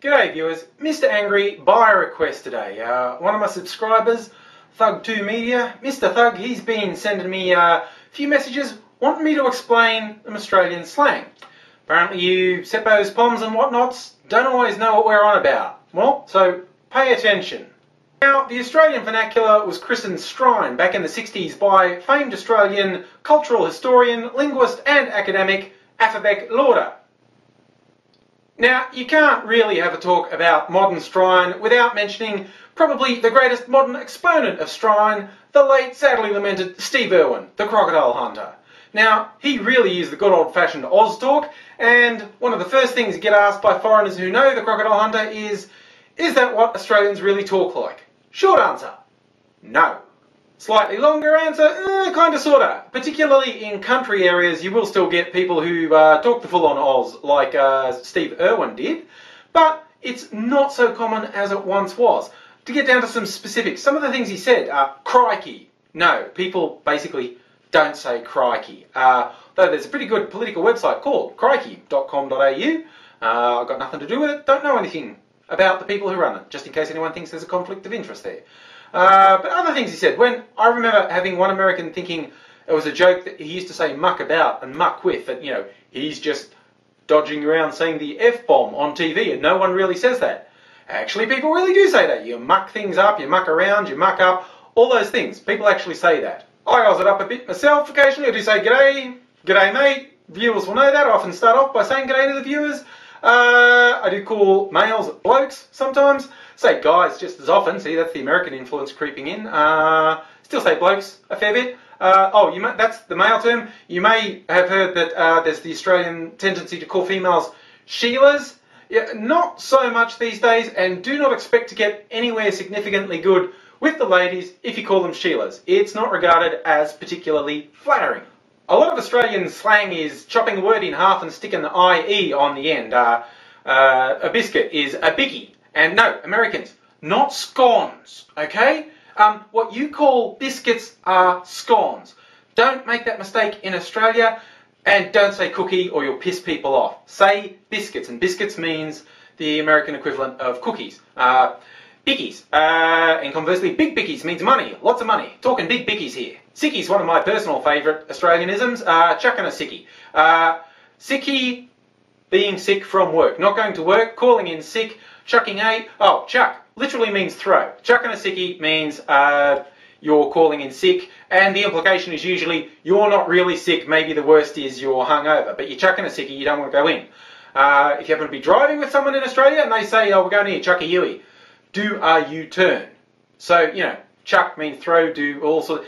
G'day viewers, Mr. Angry by request today. One of my subscribers, Thug2 Media, Mr. Thug, he's been sending me a few messages wanting me to explain some Australian slang. Apparently you seppos, poms and whatnots don't always know what we're on about. Well, so pay attention. Now, the Australian vernacular was christened Strine back in the 60s by famed Australian cultural historian, linguist and academic Afabek Lauder. Now, you can't really have a talk about modern Strine without mentioning probably the greatest modern exponent of Strine, the late, sadly lamented Steve Irwin, the crocodile hunter. Now, he really is the good old-fashioned Oz talk, and one of the first things you get asked by foreigners who know the crocodile hunter is that what Australians really talk like? Short answer, no. Slightly longer answer, kinda sorta. Particularly in country areas, you will still get people who talk the full-on Oz, like Steve Irwin did, but it's not so common as it once was. To get down to some specifics, some of the things he said, crikey. No, people basically don't say crikey. Though there's a pretty good political website called crikey.com.au. I've got nothing to do with it, don't know anything about the people who run it, just in case anyone thinks there's a conflict of interest there. But other things he said, when I remember having one American thinking it was a joke that he used to say muck about and muck with, that, you know, he's just dodging around saying the F-bomb on TV and no one really says that. Actually, people really do say that. You muck things up, you muck around, you muck up, all those things. People actually say that. I Oz it up a bit myself occasionally. I do say g'day, g'day mate. Viewers will know that. I often start off by saying g'day to the viewers. I do call males blokes sometimes. Say guys just as often. See, that's the American influence creeping in. Still say blokes a fair bit. That's the male term. You may have heard that there's the Australian tendency to call females Sheilas. Yeah, not so much these days, and do not expect to get anywhere significantly good with the ladies if you call them Sheilas. It's not regarded as particularly flattering. A lot of Australian slang is chopping a word in half and sticking the IE on the end. A biscuit is a biggie. And no, Americans, not scones, okay? What you call biscuits are scones. Don't make that mistake in Australia, and don't say cookie or you'll piss people off. Say biscuits, and biscuits means the American equivalent of cookies. Bickies, and conversely, big bickies means money, lots of money. Talking big bickies here. Sickie's one of my personal favourite Australianisms. Chucking a sickie. Sickie being sick from work, not going to work, calling in sick, chucking chuck literally means throw. Chucking a sickie means you're calling in sick, and the implication is usually you're not really sick, maybe the worst is you're hungover, but you're chucking a sickie, you don't want to go in. If you happen to be driving with someone in Australia and they say, oh, we're going here, chuck a Yui, do a U-turn. So, you know, chuck means throw, do also.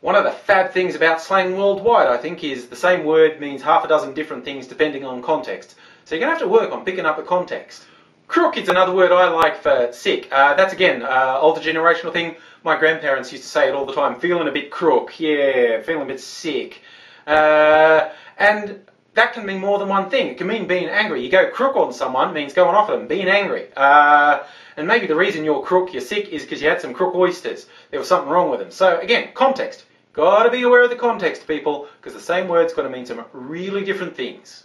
One of the fab things about slang worldwide, I think, is the same word means half a dozen different things depending on context. So you're going to have to work on picking up the context. Crook is another word I like for sick. That's, again, older generational thing. My grandparents used to say it all the time, feeling a bit crook, yeah, feeling a bit sick. And that can mean more than one thing. It can mean being angry. You go crook on someone means going off at them, being angry. And maybe the reason you're crook, you're sick, is because you had some crook oysters. There was something wrong with them. So again, context. Got to be aware of the context, people, because the same word's got to mean some really different things.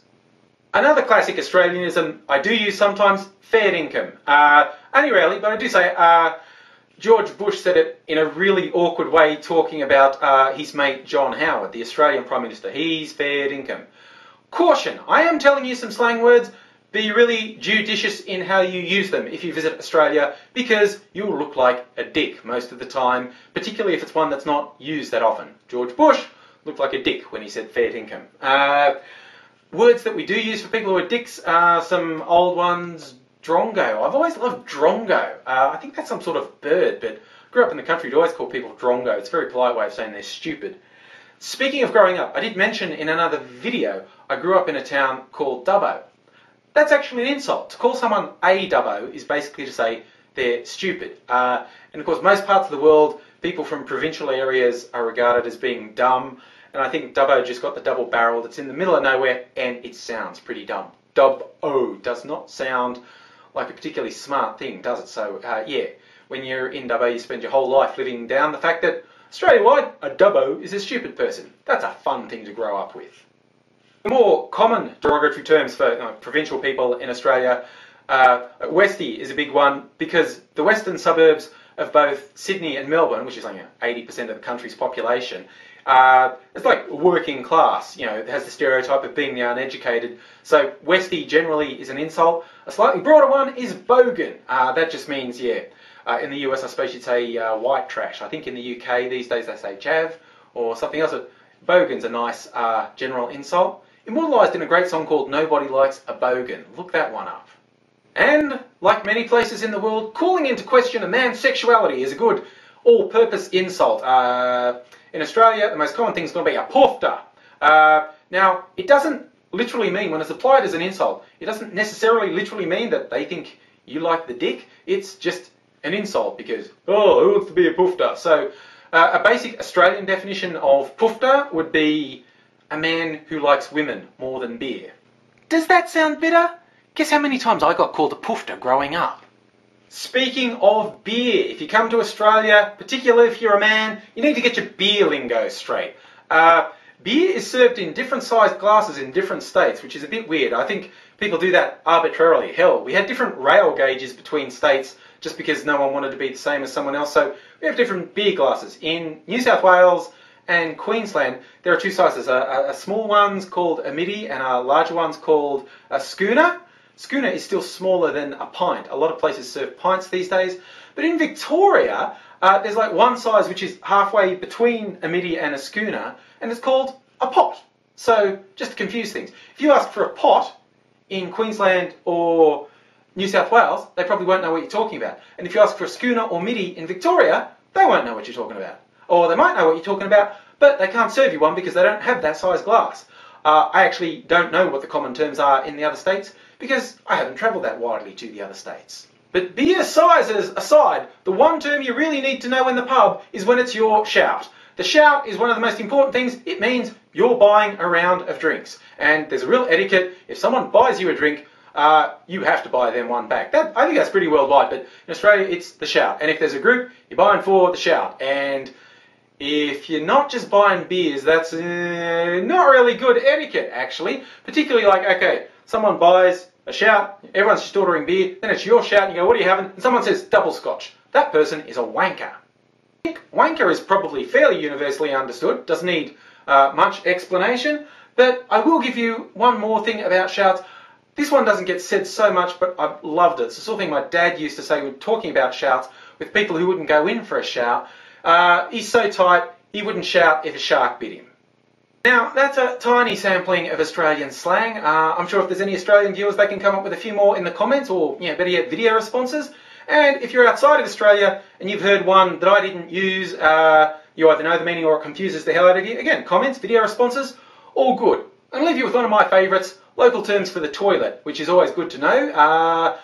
Another classic Australianism I do use sometimes, fair income. Only rarely, but I do say George Bush said it in a really awkward way, talking about his mate John Howard, the Australian Prime Minister. He's fair income. Caution, I am telling you some slang words. Be really judicious in how you use them if you visit Australia, because you'll look like a dick most of the time, particularly if it's one that's not used that often. George Bush looked like a dick when he said fair income. Words that we do use for people who are dicks are some old ones. Drongo. I've always loved drongo. I think that's some sort of bird, but grew up in the country, you'd always call people drongo. It's a very polite way of saying they're stupid. Speaking of growing up, I did mention in another video, I grew up in a town called Dubbo. That's actually an insult. To call someone a Dubbo is basically to say they're stupid. And of course, most parts of the world, people from provincial areas are regarded as being dumb. And I think Dubbo just got the double barrel. It's in the middle of nowhere and it sounds pretty dumb. Dubbo does not sound like a particularly smart thing, does it? So, yeah, when you're in Dubbo, you spend your whole life living down the fact that Australia-wide, a Dubbo is a stupid person. That's a fun thing to grow up with. The more common derogatory terms for provincial people in Australia Westie is a big one because the western suburbs of both Sydney and Melbourne, which is like 80% of the country's population, it's like working class. You know, it has the stereotype of being the uneducated. So Westie generally is an insult. A slightly broader one is bogan. That just means, yeah, in the US I suppose you'd say white trash. I think in the UK these days they say chav or something else. Bogan's a nice general insult. Immortalised in a great song called Nobody Likes a Bogan. Look that one up. And, like many places in the world, calling into question a man's sexuality is a good all-purpose insult. In Australia, the most common thing is going to be a pufter. Now, it doesn't literally mean, when it's applied as an insult, it doesn't necessarily literally mean that they think you like the dick. It's just an insult because, oh, who wants to be a pufter? So, a basic Australian definition of pufter would be a man who likes women more than beer. Does that sound bitter? Guess how many times I got called a pufter growing up. Speaking of beer, if you come to Australia, particularly if you're a man, you need to get your beer lingo straight. Beer is served in different sized glasses in different states, which is a bit weird. I think people do that arbitrarily. Hell, we had different rail gauges between states just because no one wanted to be the same as someone else, so we have different beer glasses. In New South Wales and Queensland, there are two sizes. A small one's called a middy and a larger one's called a schooner. Schooner is still smaller than a pint. A lot of places serve pints these days. But in Victoria, there's like one size which is halfway between a middy and a schooner, and it's called a pot. So, just to confuse things, if you ask for a pot in Queensland or New South Wales, they probably won't know what you're talking about. And if you ask for a schooner or middy in Victoria, they won't know what you're talking about. Or they might know what you're talking about, but they can't serve you one because they don't have that size glass. I actually don't know what the common terms are in the other states because I haven't travelled that widely to the other states. But beer sizes aside, the one term you really need to know in the pub is when it's your shout. The shout is one of the most important things. It means you're buying a round of drinks. And there's a real etiquette. If someone buys you a drink, you have to buy them one back. I think that's pretty worldwide, but in Australia it's the shout. And if there's a group, you're buying for the shout. And if you're not just buying beers, that's not really good etiquette, actually. Particularly like, okay, someone buys a shout, everyone's just ordering beer, then it's your shout, and you go, what are you having? And someone says, double scotch. That person is a wanker. I think wanker is probably fairly universally understood, doesn't need much explanation, but I will give you one more thing about shouts. This one doesn't get said so much, but I've loved it. It's the sort of thing my dad used to say when talking about shouts with people who wouldn't go in for a shout. He's so tight, he wouldn't shout if a shark bit him. Now, that's a tiny sampling of Australian slang. I'm sure if there's any Australian viewers, they can come up with a few more in the comments or, better yet, video responses. And if you're outside of Australia and you've heard one that I didn't use, you either know the meaning or it confuses the hell out of you. Again, comments, video responses, all good. I'm going to leave you with one of my favourites, local terms for the toilet, which is always good to know.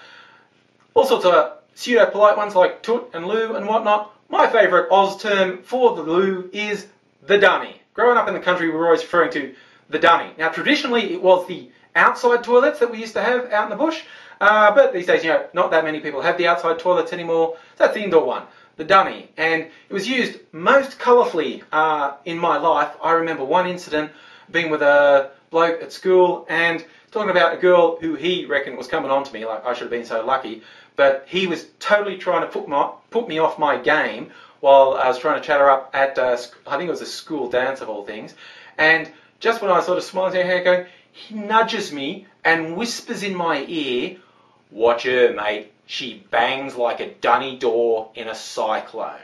All sorts of pseudo-polite ones like toot and loo and whatnot. My favourite Oz term for the loo is the dunny. Growing up in the country, we were always referring to the dunny. Now, traditionally, it was the outside toilets that we used to have out in the bush. But these days, not that many people have the outside toilets anymore. So that's the indoor one, the dunny. And it was used most colourfully in my life. I remember one incident being with a bloke at school and talking about a girl who he reckoned was coming on to me, like I should have been so lucky. But he was totally trying to put me off my game while I was trying to chat her up at, I think it was a school dance of all things. And just when I was sort of smiling down here going, he nudges me and whispers in my ear, "Watch her, mate. She bangs like a dunny door in a cyclone."